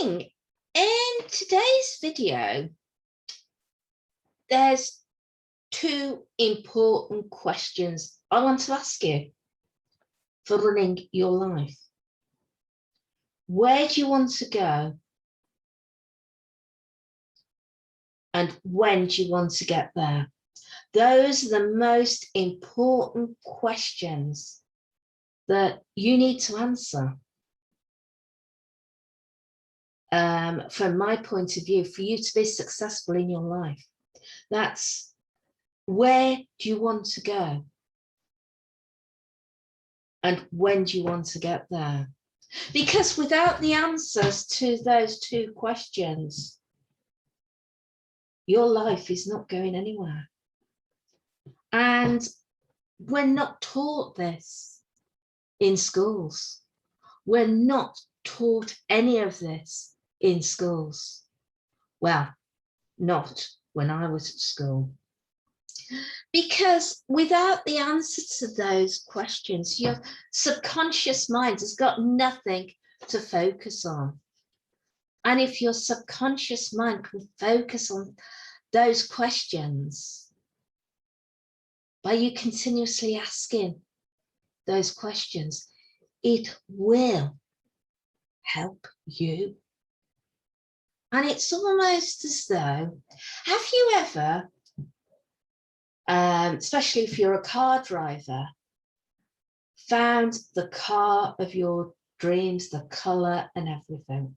morning. In today's video, there's two important questions I want to ask you for running your life. Where do you want to go? And when do you want to get there? Those are the most important questions that you need to answer. From my point of view, for you to be successful in your life, that's where do you want to go? And when do you want to get there? Because without the answers to those two questions, your life is not going anywhere. And we're not taught this in schools. We're not taught any of this in schools. Well, not when I was at school. Because without the answer to those questions, your subconscious mind has got nothing to focus on. And if your subconscious mind can focus on those questions, by you continuously asking those questions, it will help you. And it's almost as though, have you ever, especially if you're a car driver, found the car of your dreams, the colour and everything,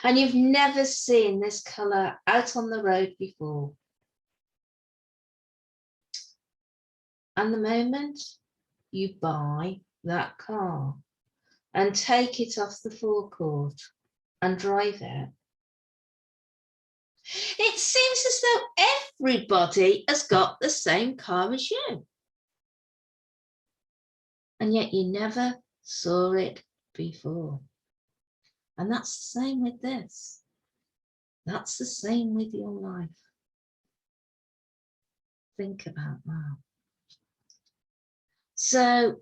and you've never seen this colour out on the road before? And the moment you buy that car and take it off the forecourt and drive it, it seems as though everybody has got the same car as you. And yet you never saw it before. And that's the same with this. That's the same with your life. Think about that. So,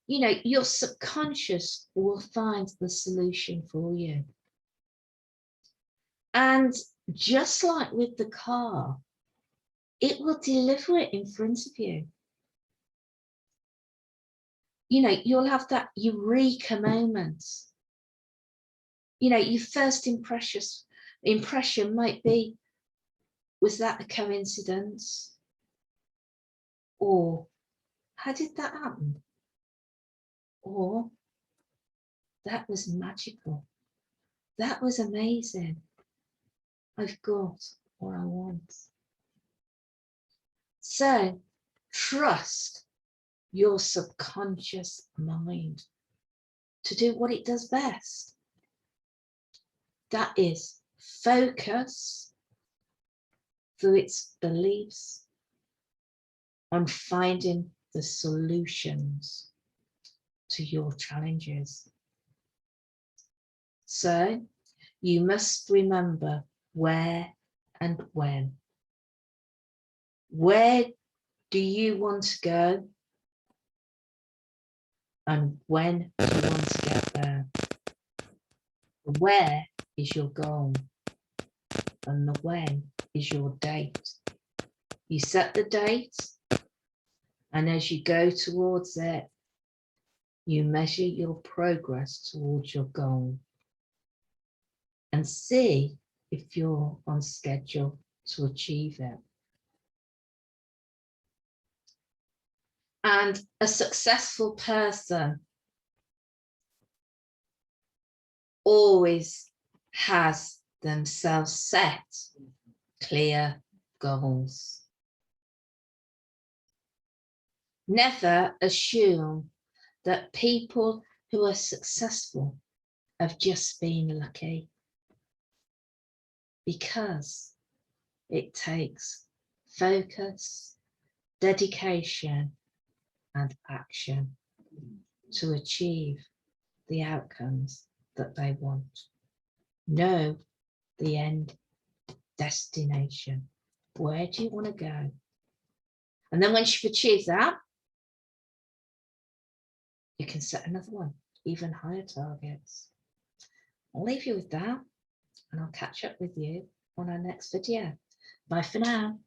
you know, your subconscious will find the solution for you. And just like with the car, it will deliver it in front of you. You know, you'll have that eureka moment. You know, your first impression might be, was that a coincidence? Or how did that happen? Or that was magical. That was amazing. I've got what I want. So trust your subconscious mind to do what it does best. That is focus through its beliefs on finding the solutions to your challenges. So you must remember where and when. Where do you want to go? And when do you want to get there? The where is your goal, and the when is your date. You set the date, and as you go towards it, you measure your progress towards your goal and see if you're on schedule to achieve it. And a successful person always has themselves set clear goals. Never assume that people who are successful have just been lucky, because it takes focus, dedication, and action to achieve the outcomes that they want. Know the end destination. Where do you want to go? And then once you've achieved that, you can set another one. even higher targets. I'll leave you with that, and I'll catch up with you on our next video. Bye for now.